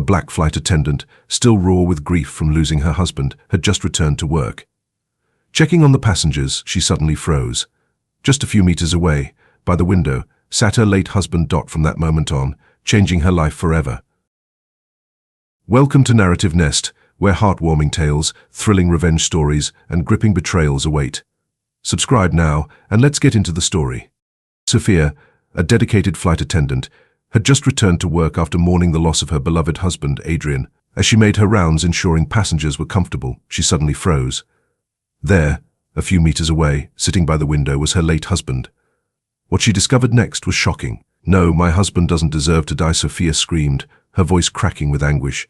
a black flight attendant, still raw with grief from losing her husband, had just returned to work. Checking on the passengers, she suddenly froze. Just a few meters away, by the window, sat her late husband Dot. From that moment on, changing her life forever. Welcome to Narrative Nest, where heartwarming tales, thrilling revenge stories, and gripping betrayals await. Subscribe now, and let's get into the story. Sophia, a dedicated flight attendant, had just returned to work after mourning the loss of her beloved husband, Adrian. As she made her rounds ensuring passengers were comfortable, she suddenly froze. There, a few meters away, sitting by the window, was her late husband. What she discovered next was shocking. "No, my husband doesn't deserve to die," Sophia screamed, her voice cracking with anguish.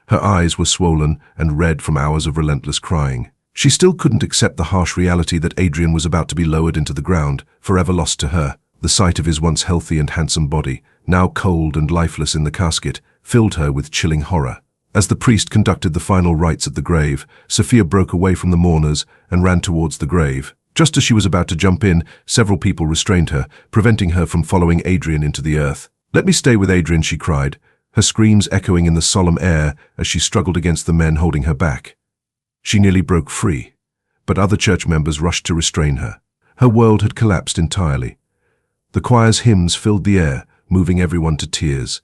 Her eyes were swollen and red from hours of relentless crying. She still couldn't accept the harsh reality that Adrian was about to be lowered into the ground, forever lost to her. The sight of his once healthy and handsome body, now cold and lifeless in the casket, filled her with chilling horror. As the priest conducted the final rites at the grave, Sophia broke away from the mourners and ran towards the grave. Just as she was about to jump in, several people restrained her, preventing her from following Adrian into the earth. "Let me stay with Adrian," she cried, her screams echoing in the solemn air as she struggled against the men holding her back. She nearly broke free, but other church members rushed to restrain her. Her world had collapsed entirely. The choir's hymns filled the air, moving everyone to tears.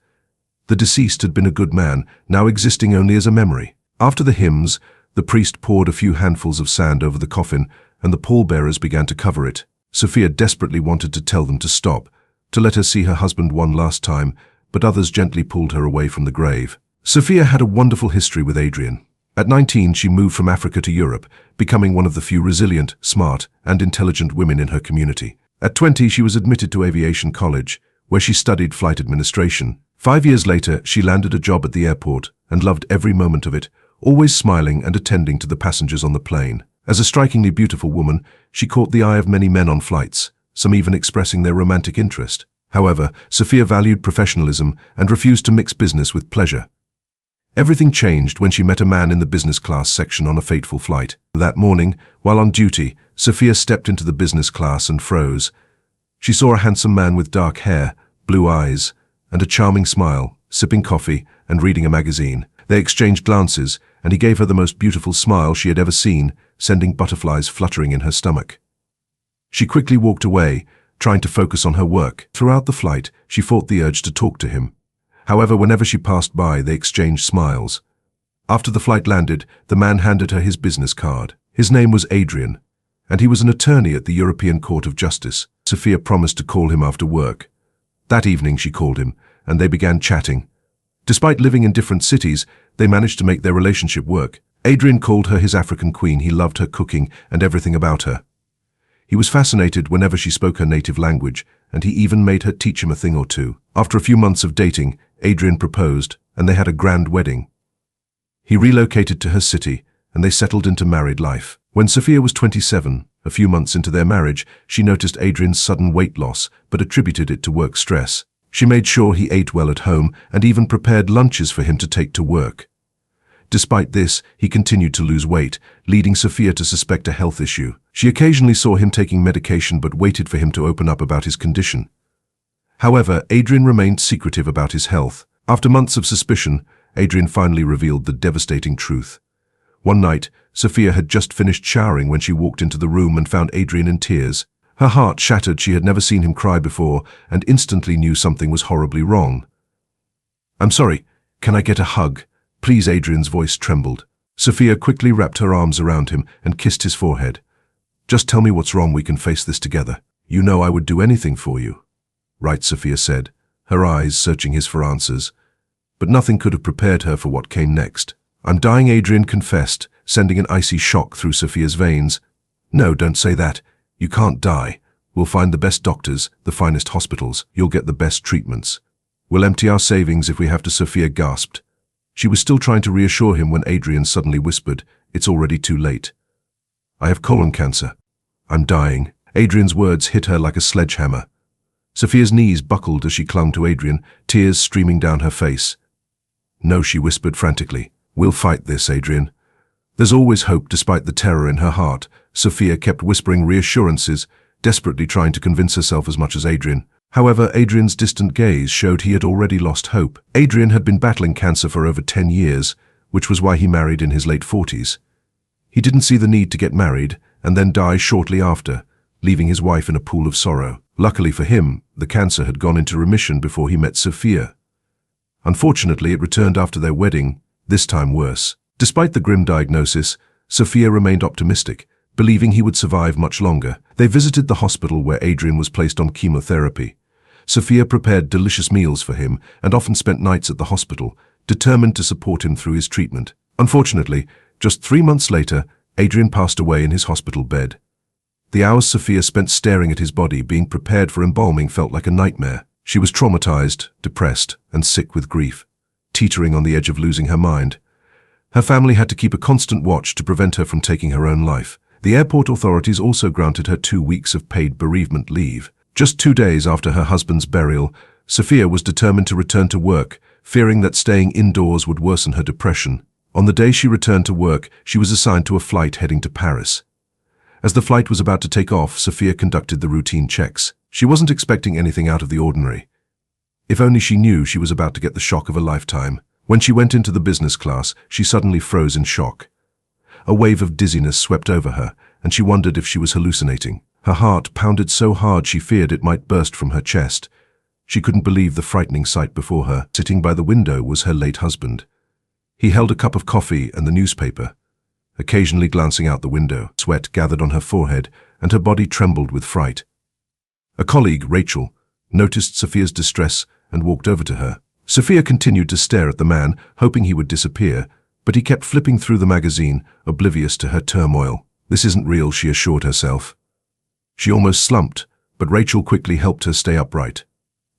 The deceased had been a good man, now existing only as a memory. After the hymns, the priest poured a few handfuls of sand over the coffin, and the pallbearers began to cover it. Sophia desperately wanted to tell them to stop, to let her see her husband one last time, but others gently pulled her away from the grave. Sophia had a wonderful history with Adrian. At 19, she moved from Africa to Europe, becoming one of the few resilient, smart, and intelligent women in her community. At 20, she was admitted to aviation college, where she studied flight administration. 5 years later, she landed a job at the airport and loved every moment of it, always smiling and attending to the passengers on the plane. As a strikingly beautiful woman, she caught the eye of many men on flights, some even expressing their romantic interest. However, Sophia valued professionalism and refused to mix business with pleasure. Everything changed when she met a man in the business class section on a fateful flight. That morning, while on duty, Sophia stepped into the business class and froze. She saw a handsome man with dark hair, blue eyes, and a charming smile, sipping coffee and reading a magazine. They exchanged glances, and he gave her the most beautiful smile she had ever seen, sending butterflies fluttering in her stomach. She quickly walked away, trying to focus on her work. Throughout the flight, she fought the urge to talk to him. However, whenever she passed by, they exchanged smiles. After the flight landed, the man handed her his business card. His name was Adrian, and he was an attorney at the European Court of Justice. Sophia promised to call him after work. That evening she called him, and they began chatting. Despite living in different cities, they managed to make their relationship work. Adrian called her his African queen. He loved her cooking and everything about her. He was fascinated whenever she spoke her native language, and he even made her teach him a thing or two. After a few months of dating, Adrian proposed, and they had a grand wedding. He relocated to her city, and they settled into married life. When Sophia was 27, a few months into their marriage, she noticed Adrian's sudden weight loss, but attributed it to work stress. She made sure he ate well at home and even prepared lunches for him to take to work. Despite this, he continued to lose weight, leading Sophia to suspect a health issue. She occasionally saw him taking medication but waited for him to open up about his condition. However, Adrian remained secretive about his health. After months of suspicion, Adrian finally revealed the devastating truth. One night, Sophia had just finished showering when she walked into the room and found Adrian in tears. Her heart shattered. She had never seen him cry before and instantly knew something was horribly wrong. "I'm sorry, can I get a hug? Please," Adrian's voice trembled. Sophia quickly wrapped her arms around him and kissed his forehead. "Just tell me what's wrong. We can face this together. You know I would do anything for you." "Right," Sophia said, her eyes searching his for answers. But nothing could have prepared her for what came next. "I'm dying," Adrian confessed, sending an icy shock through Sophia's veins. "No, don't say that. You can't die. We'll find the best doctors, the finest hospitals. You'll get the best treatments. We'll empty our savings if we have to," Sophia gasped. She was still trying to reassure him when Adrian suddenly whispered, "It's already too late. I have colon cancer. I'm dying." Adrian's words hit her like a sledgehammer. Sophia's knees buckled as she clung to Adrian, tears streaming down her face. "No," she whispered frantically. "We'll fight this, Adrian." There's always hope despite the terror in her heart. Sophia kept whispering reassurances, desperately trying to convince herself as much as Adrian. However, Adrian's distant gaze showed he had already lost hope. Adrian had been battling cancer for over 10 years, which was why he married in his late 40s. He didn't see the need to get married and then die shortly after, leaving his wife in a pool of sorrow. Luckily for him, the cancer had gone into remission before he met Sophia. Unfortunately, it returned after their wedding, this time worse. Despite the grim diagnosis, Sophia remained optimistic, believing he would survive much longer. They visited the hospital where Adrian was placed on chemotherapy. Sophia prepared delicious meals for him and often spent nights at the hospital, determined to support him through his treatment. Unfortunately, just 3 months later, Adrian passed away in his hospital bed. The hours Sophia spent staring at his body being prepared for embalming felt like a nightmare. She was traumatized, depressed, and sick with grief, teetering on the edge of losing her mind. Her family had to keep a constant watch to prevent her from taking her own life. The airport authorities also granted her 2 weeks of paid bereavement leave. Just 2 days after her husband's burial, Sophia was determined to return to work, fearing that staying indoors would worsen her depression. On the day she returned to work, she was assigned to a flight heading to Paris. As the flight was about to take off, Sophia conducted the routine checks. She wasn't expecting anything out of the ordinary. If only she knew she was about to get the shock of a lifetime. When she went into the business class, she suddenly froze in shock. A wave of dizziness swept over her, and she wondered if she was hallucinating. Her heart pounded so hard she feared it might burst from her chest. She couldn't believe the frightening sight before her. Sitting by the window was her late husband. He held a cup of coffee and the newspaper, occasionally glancing out the window. Sweat gathered on her forehead, and her body trembled with fright. A colleague, Rachel, noticed Sophia's distress and walked over to her. Sophia continued to stare at the man, hoping he would disappear, but he kept flipping through the magazine, oblivious to her turmoil. This isn't real, she assured herself. She almost slumped, but Rachel quickly helped her stay upright.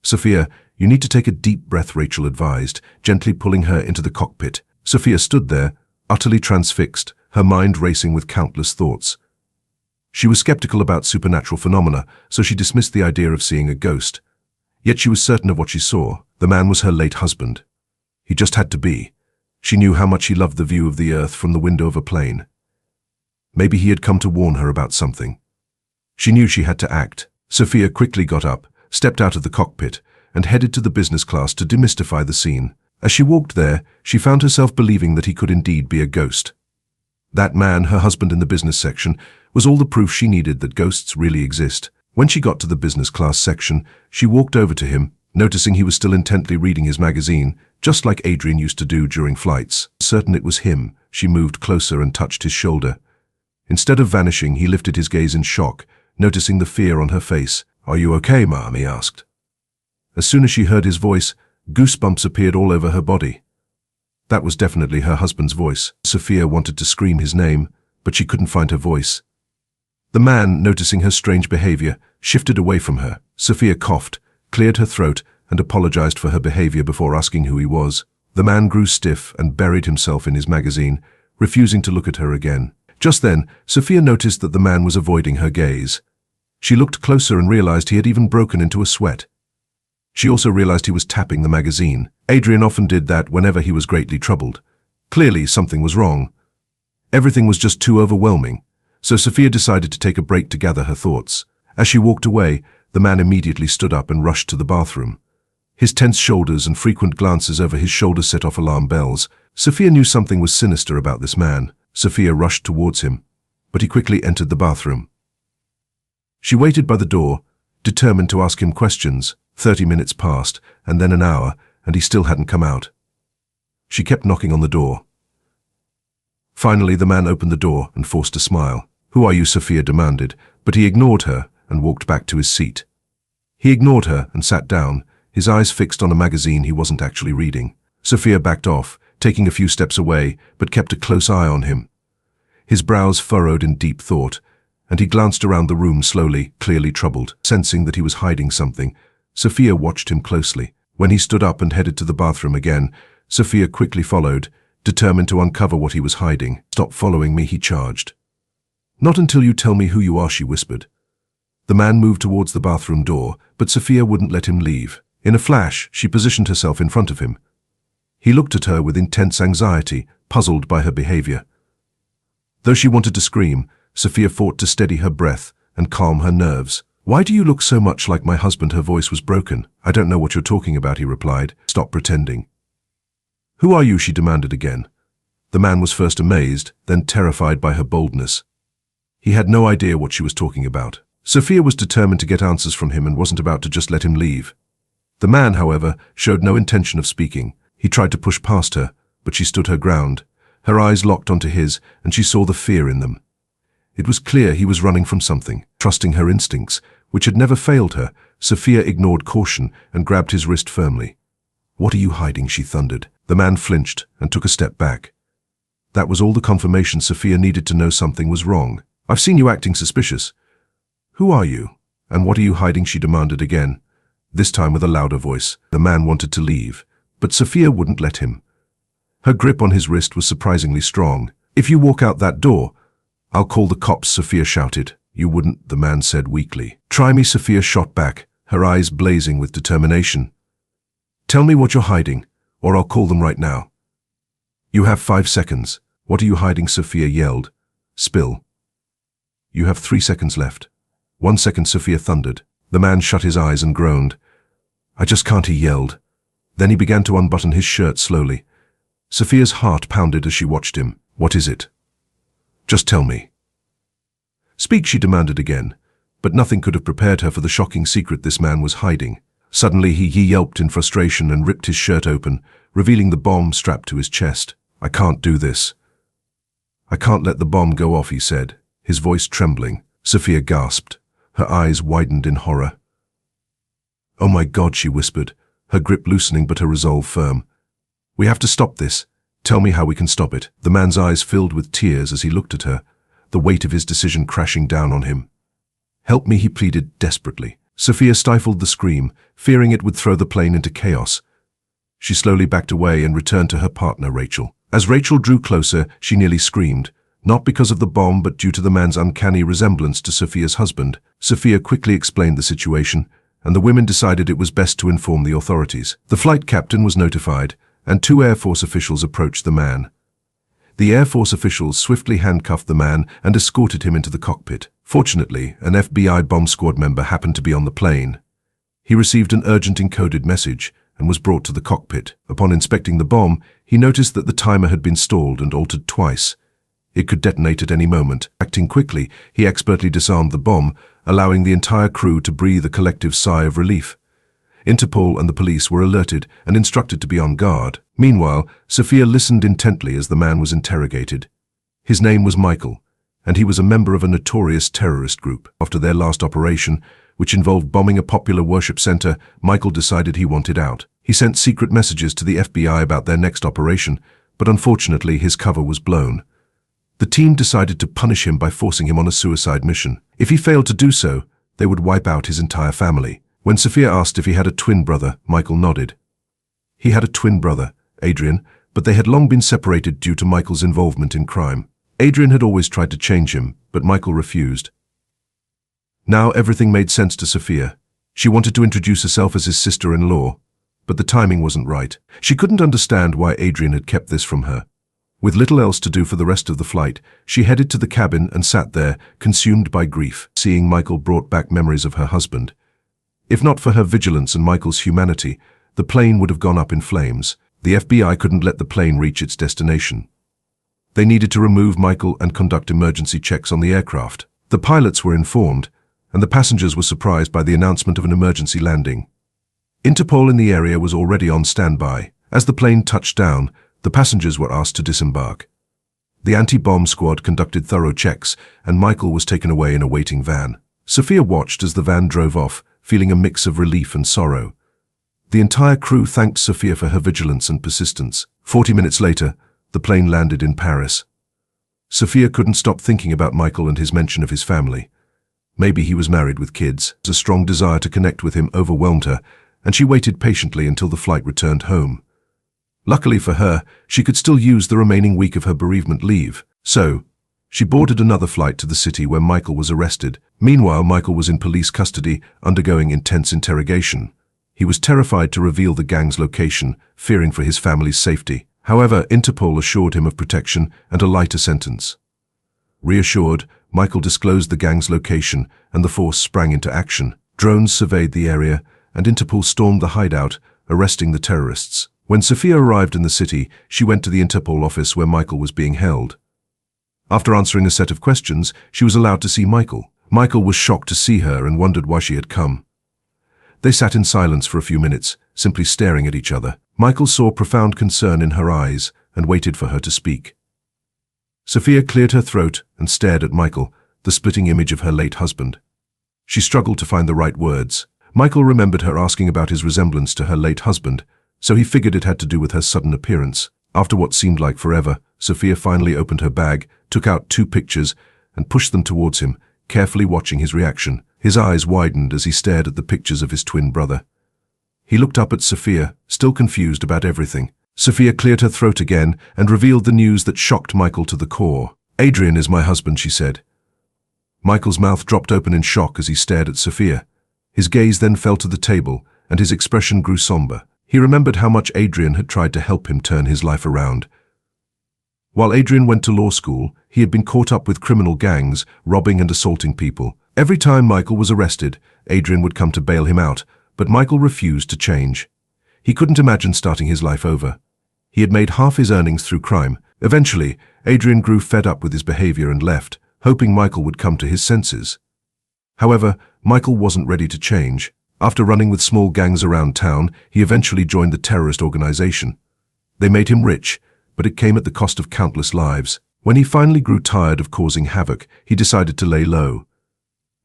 Sophia, you need to take a deep breath, Rachel advised, gently pulling her into the cockpit. Sophia stood there, utterly transfixed, her mind racing with countless thoughts. She was skeptical about supernatural phenomena, so she dismissed the idea of seeing a ghost. Yet she was certain of what she saw. The man was her late husband. He just had to be. She knew how much he loved the view of the earth from the window of a plane. Maybe he had come to warn her about something. She knew she had to act. Sophia quickly got up, stepped out of the cockpit, and headed to the business class to demystify the scene. As she walked there, she found herself believing that he could indeed be a ghost. That man, her husband in the business section, was all the proof she needed that ghosts really exist. When she got to the business class section, she walked over to him, noticing he was still intently reading his magazine, just like Adrian used to do during flights. Certain it was him, she moved closer and touched his shoulder. Instead of vanishing, he lifted his gaze in shock, noticing the fear on her face. "Are you okay, Ma'am?" he asked. As soon as she heard his voice, goosebumps appeared all over her body. That was definitely her husband's voice. Sophia wanted to scream his name, but she couldn't find her voice. The man, noticing her strange behavior, shifted away from her. Sophia coughed, cleared her throat, and apologized for her behavior before asking who he was. The man grew stiff and buried himself in his magazine, refusing to look at her again. Just then, Sophia noticed that the man was avoiding her gaze. She looked closer and realized he had even broken into a sweat. She also realized he was tapping the magazine. Adrian often did that whenever he was greatly troubled. Clearly, something was wrong. Everything was just too overwhelming, so Sophia decided to take a break to gather her thoughts. As she walked away, the man immediately stood up and rushed to the bathroom. His tense shoulders and frequent glances over his shoulder set off alarm bells. Sophia knew something was sinister about this man. Sophia rushed towards him, but he quickly entered the bathroom. She waited by the door, determined to ask him questions. 30 minutes passed, and then an hour, and he still hadn't come out. She kept knocking on the door. Finally, the man opened the door and forced a smile. "Who are you?" Sophia demanded, but he ignored her and walked back to his seat. He ignored her and sat down, his eyes fixed on a magazine he wasn't actually reading. Sophia backed off, taking a few steps away, but kept a close eye on him. His brows furrowed in deep thought, and he glanced around the room slowly, clearly troubled. Sensing that he was hiding something, Sophia watched him closely. When he stood up and headed to the bathroom again, Sophia quickly followed, determined to uncover what he was hiding. "Stop following me," he charged. "Not until you tell me who you are," she whispered. The man moved towards the bathroom door, but Sophia wouldn't let him leave. In a flash, she positioned herself in front of him. He looked at her with intense anxiety, puzzled by her behavior. Though she wanted to scream, Sophia fought to steady her breath and calm her nerves. "Why do you look so much like my husband?" Her voice was broken. "I don't know what you're talking about," he replied. "Stop pretending." "Who are you?" she demanded again. The man was first amazed, then terrified by her boldness. He had no idea what she was talking about. Sophia was determined to get answers from him and wasn't about to just let him leave. The man, however, showed no intention of speaking. He tried to push past her, but she stood her ground. Her eyes locked onto his, and she saw the fear in them. It was clear he was running from something. Trusting her instincts, which had never failed her, Sophia ignored caution and grabbed his wrist firmly. "What are you hiding?" she thundered. The man flinched and took a step back. That was all the confirmation Sophia needed to know something was wrong. "I've seen you acting suspicious." "Who are you? And what are you hiding?" she demanded again, this time with a louder voice. The man wanted to leave, but Sophia wouldn't let him. Her grip on his wrist was surprisingly strong. "If you walk out that door, I'll call the cops," Sophia shouted. "You wouldn't," the man said weakly. "Try me," Sophia shot back, her eyes blazing with determination. "Tell me what you're hiding, or I'll call them right now." "You have 5 seconds. What are you hiding?" Sophia yelled. "Spill." "You have 3 seconds left." 1 second, Sophia thundered. The man shut his eyes and groaned. "I just can't," he yelled. Then he began to unbutton his shirt slowly. Sophia's heart pounded as she watched him. "What is it? Just tell me." "Speak," she demanded again, but nothing could have prepared her for the shocking secret this man was hiding. Suddenly he yelped in frustration and ripped his shirt open, revealing the bomb strapped to his chest. "I can't do this. I can't let the bomb go off," he said, his voice trembling. Sophia gasped. Her eyes widened in horror. "Oh my God," she whispered, her grip loosening but her resolve firm. "We have to stop this. Tell me how we can stop it." The man's eyes filled with tears as he looked at her, the weight of his decision crashing down on him. "Help me," he pleaded desperately. Sophia stifled the scream, fearing it would throw the plane into chaos. She slowly backed away and returned to her partner, Rachel. As Rachel drew closer, she nearly screamed, not because of the bomb but due to the man's uncanny resemblance to Sophia's husband. Sophia quickly explained the situation, and the women decided it was best to inform the authorities. The flight captain was notified, and 2 Air Force officials approached the man. The Air Force officials swiftly handcuffed the man and escorted him into the cockpit. Fortunately, an FBI bomb squad member happened to be on the plane. He received an urgent encoded message and was brought to the cockpit. Upon inspecting the bomb, he noticed that the timer had been stalled and altered twice. It could detonate at any moment. Acting quickly, he expertly disarmed the bomb, allowing the entire crew to breathe a collective sigh of relief. Interpol and the police were alerted and instructed to be on guard. Meanwhile, Sophia listened intently as the man was interrogated. His name was Michael, and he was a member of a notorious terrorist group. After their last operation, which involved bombing a popular worship center, Michael decided he wanted out. He sent secret messages to the FBI about their next operation, but unfortunately his cover was blown. The team decided to punish him by forcing him on a suicide mission. If he failed to do so, they would wipe out his entire family. When Sophia asked if he had a twin brother, Michael nodded. He had a twin brother, Adrian, but they had long been separated due to Michael's involvement in crime. Adrian had always tried to change him, but Michael refused. Now everything made sense to Sophia. She wanted to introduce herself as his sister-in-law, but the timing wasn't right. She couldn't understand why Adrian had kept this from her. With little else to do for the rest of the flight, she headed to the cabin and sat there, consumed by grief. Seeing Michael brought back memories of her husband. If not for her vigilance and Michael's humanity, the plane would have gone up in flames. The FBI couldn't let the plane reach its destination. They needed to remove Michael and conduct emergency checks on the aircraft. The pilots were informed, and the passengers were surprised by the announcement of an emergency landing. Interpol in the area was already on standby. As the plane touched down, the passengers were asked to disembark. The anti-bomb squad conducted thorough checks, and Michael was taken away in a waiting van. Sophia watched as the van drove off, feeling a mix of relief and sorrow. The entire crew thanked Sophia for her vigilance and persistence. 40 minutes later, the plane landed in Paris. Sophia couldn't stop thinking about Michael and his mention of his family. Maybe he was married with kids. A strong desire to connect with him overwhelmed her, and she waited patiently until the flight returned home. Luckily for her, she could still use the remaining week of her bereavement leave. So, she boarded another flight to the city where Michael was arrested. Meanwhile, Michael was in police custody, undergoing intense interrogation. He was terrified to reveal the gang's location, fearing for his family's safety. However, Interpol assured him of protection and a lighter sentence. Reassured, Michael disclosed the gang's location and the force sprang into action. Drones surveyed the area and Interpol stormed the hideout, arresting the terrorists. When Sophia arrived in the city, she went to the Interpol office where Michael was being held. After answering a set of questions, she was allowed to see Michael. Michael was shocked to see her and wondered why she had come. They sat in silence for a few minutes, simply staring at each other. Michael saw profound concern in her eyes and waited for her to speak. Sophia cleared her throat and stared at Michael, the splitting image of her late husband. She struggled to find the right words. Michael remembered her asking about his resemblance to her late husband, so he figured it had to do with her sudden appearance. After what seemed like forever, Sophia finally opened her bag, took out 2 pictures, and pushed them towards him, carefully watching his reaction. His eyes widened as he stared at the pictures of his twin brother. He looked up at Sophia, still confused about everything. Sophia cleared her throat again and revealed the news that shocked Michael to the core. "Adrian is my husband," she said. Michael's mouth dropped open in shock as he stared at Sophia. His gaze then fell to the table, and his expression grew somber. He remembered how much Adrian had tried to help him turn his life around. While Adrian went to law school, he had been caught up with criminal gangs, robbing and assaulting people. Every time Michael was arrested, Adrian would come to bail him out, but Michael refused to change. He couldn't imagine starting his life over. He had made half his earnings through crime. Eventually, Adrian grew fed up with his behavior and left, hoping Michael would come to his senses. However, Michael wasn't ready to change. After running with small gangs around town, he eventually joined the terrorist organization. They made him rich, but it came at the cost of countless lives. When he finally grew tired of causing havoc, he decided to lay low.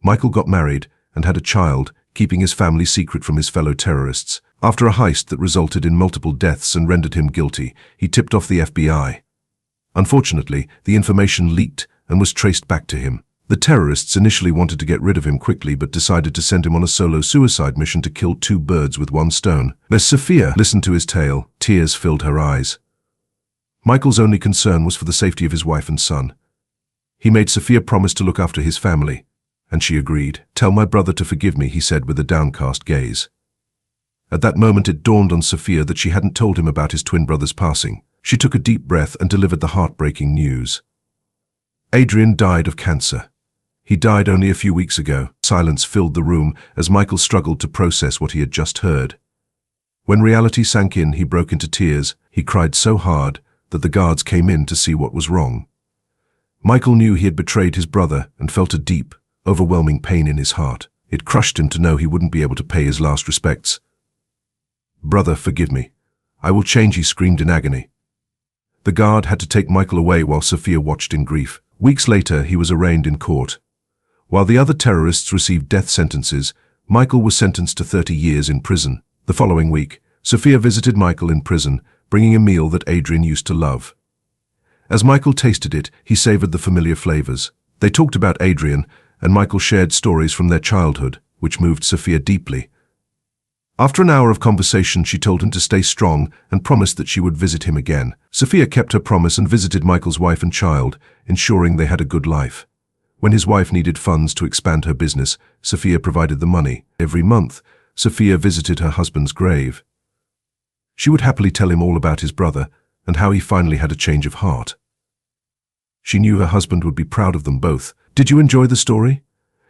Michael got married and had a child, keeping his family secret from his fellow terrorists. After a heist that resulted in multiple deaths and rendered him guilty, he tipped off the FBI. Unfortunately, the information leaked and was traced back to him. The terrorists initially wanted to get rid of him quickly but decided to send him on a solo suicide mission to kill 2 birds with 1 stone. As Sophia listened to his tale, tears filled her eyes. Michael's only concern was for the safety of his wife and son. He made Sophia promise to look after his family, and she agreed. "Tell my brother to forgive me," he said with a downcast gaze. At that moment it dawned on Sophia that she hadn't told him about his twin brother's passing. She took a deep breath and delivered the heartbreaking news. Adrian died of cancer. He died only a few weeks ago. Silence filled the room as Michael struggled to process what he had just heard. When reality sank in, he broke into tears. He cried so hard that the guards came in to see what was wrong. Michael knew he had betrayed his brother and felt a deep, overwhelming pain in his heart. It crushed him to know he wouldn't be able to pay his last respects. "Brother, forgive me. I will change," he screamed in agony. The guard had to take Michael away while Sophia watched in grief. Weeks later, he was arraigned in court. While the other terrorists received death sentences, Michael was sentenced to 30 years in prison. The following week, Sophia visited Michael in prison, bringing a meal that Adrian used to love. As Michael tasted it, he savored the familiar flavors. They talked about Adrian, and Michael shared stories from their childhood, which moved Sophia deeply. After an hour of conversation, she told him to stay strong and promised that she would visit him again. Sophia kept her promise and visited Michael's wife and child, ensuring they had a good life. When his wife needed funds to expand her business, Sophia provided the money. Every month, Sophia visited her husband's grave. She would happily tell him all about his brother and how he finally had a change of heart. She knew her husband would be proud of them both. Did you enjoy the story?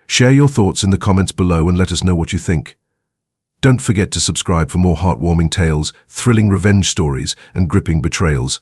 Share your thoughts in the comments below and let us know what you think. Don't forget to subscribe for more heartwarming tales, thrilling revenge stories, and gripping betrayals.